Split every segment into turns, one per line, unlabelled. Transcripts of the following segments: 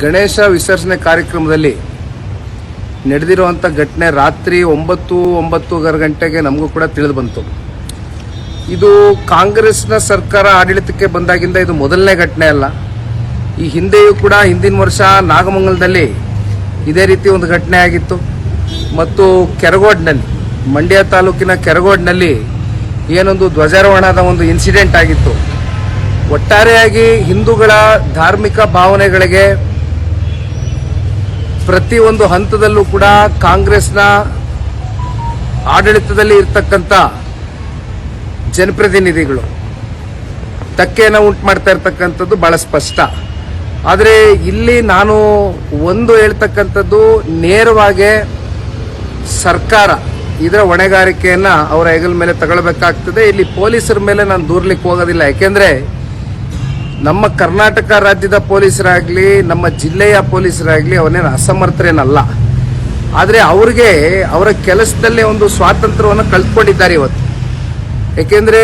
ಗಣೇಶ ವಿಸರ್ಜನೆ ಕಾರ್ಯಕ್ರಮದಲ್ಲಿ ನಡೆದಿರುವಂಥ ಘಟನೆ ರಾತ್ರಿ 9-9:30 ಗಂಟೆಗೆ ನಮಗೂ ಕೂಡ ತಿಳಿದು ಬಂತು. ಇದು ಕಾಂಗ್ರೆಸ್ನ ಸರ್ಕಾರ ಆಡಳಿತಕ್ಕೆ ಬಂದಾಗಿಂದ ಇದು ಮೊದಲನೇ ಘಟನೆ ಅಲ್ಲ. ಈ ಹಿಂದೆಯೂ ಕೂಡ ಹಿಂದಿನ ವರ್ಷ ನಾಗಮಂಗಲದಲ್ಲಿ ಇದೇ ರೀತಿ ಒಂದು ಘಟನೆ ಆಗಿತ್ತು ಮತ್ತು ಕೆರಗೋಡ್ನಲ್ಲಿ, ಮಂಡ್ಯ ತಾಲೂಕಿನ ಕೆರಗೋಡ್ನಲ್ಲಿ ಏನೊಂದು ಧ್ವಜಾರೋಹಣದ ಒಂದು ಇನ್ಸಿಡೆಂಟ್ ಆಗಿತ್ತು. ಒಟ್ಟಾರೆಯಾಗಿ ಹಿಂದೂಗಳ ಧಾರ್ಮಿಕ ಭಾವನೆಗಳಿಗೆ ಪ್ರತಿಯೊಂದು ಹಂತದಲ್ಲೂ ಕೂಡ ಕಾಂಗ್ರೆಸ್ನ ಆಡಳಿತದಲ್ಲಿ ಇರತಕ್ಕಂಥ ಜನಪ್ರತಿನಿಧಿಗಳು ಧಕ್ಕೆಯನ್ನು ಉಂಟು ಮಾಡ್ತಾ ಇರತಕ್ಕಂಥದ್ದು ಬಹಳ ಸ್ಪಷ್ಟ. ಆದರೆ ಇಲ್ಲಿ ನಾನು ಒಂದು ಹೇಳ್ತಕ್ಕಂಥದ್ದು, ನೇರವಾಗಿ ಸರ್ಕಾರ ಇದರ ಹೊಣೆಗಾರಿಕೆಯನ್ನು ಅವರ ಹೆಗಲ ಮೇಲೆ ತಗೊಳ್ಬೇಕಾಗ್ತದೆ. ಇಲ್ಲಿ ಪೊಲೀಸರ ಮೇಲೆ ನಾನು ದೂರ್ಲಿಕ್ಕೆ ಹೋಗೋದಿಲ್ಲ. ಯಾಕೆಂದರೆ ನಮ್ಮ ಕರ್ನಾಟಕ ರಾಜ್ಯದ ಪೊಲೀಸರಾಗಲಿ, ನಮ್ಮ ಜಿಲ್ಲೆಯ ಪೊಲೀಸರಾಗಲಿ ಅವನೇನು ಅಸಮರ್ಥರೇನಲ್ಲ. ಆದರೆ ಅವ್ರಿಗೆ ಅವರ ಕೆಲಸದಲ್ಲೇ ಒಂದು ಸ್ವಾತಂತ್ರ್ಯವನ್ನು ಕಳ್ಕೊಂಡಿದ್ದಾರೆ ಇವತ್ತು. ಯಾಕೆಂದರೆ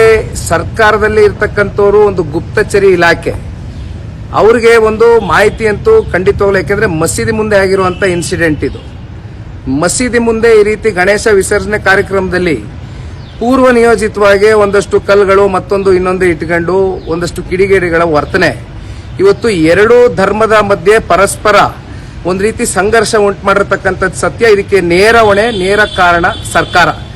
ಸರ್ಕಾರದಲ್ಲಿ ಇರ್ತಕ್ಕಂಥವ್ರು ಒಂದು ಗುಪ್ತಚರಿ ಇಲಾಖೆ, ಅವ್ರಿಗೆ ಒಂದು ಮಾಹಿತಿ ಅಂತೂ ಖಂಡಿತವಾಗ್ಲು. ಯಾಕೆಂದರೆ ಮಸೀದಿ ಮುಂದೆ ಆಗಿರುವಂಥ ಇನ್ಸಿಡೆಂಟ್ ಇದು. ಮಸೀದಿ ಮುಂದೆ ಈ ರೀತಿ ಗಣೇಶ ವಿಸರ್ಜನೆ ಕಾರ್ಯಕ್ರಮದಲ್ಲಿ ಪೂರ್ವ ನಿಯೋಜಿತವಾಗಿ ಒಂದಷ್ಟು ಕಲ್ಲುಗಳು ಮತ್ತೊಂದು ಇನ್ನೊಂದು ಇಟ್ಕೊಂಡು ಒಂದಷ್ಟು ಕಿಡಿಗೇಡಿಗಳ ವರ್ತನೆ ಇವತ್ತು ಎರಡೂ ಧರ್ಮದ ಮಧ್ಯೆ ಪರಸ್ಪರ ಒಂದು ರೀತಿ ಸಂಘರ್ಷ ಉಂಟು ಮಾಡಿರತಕ್ಕಂಥದ್ದು ಸತ್ಯ. ಇದಕ್ಕೆ ನೇರ ಹೊಣೆ, ನೇರ ಕಾರಣ ಸರ್ಕಾರ.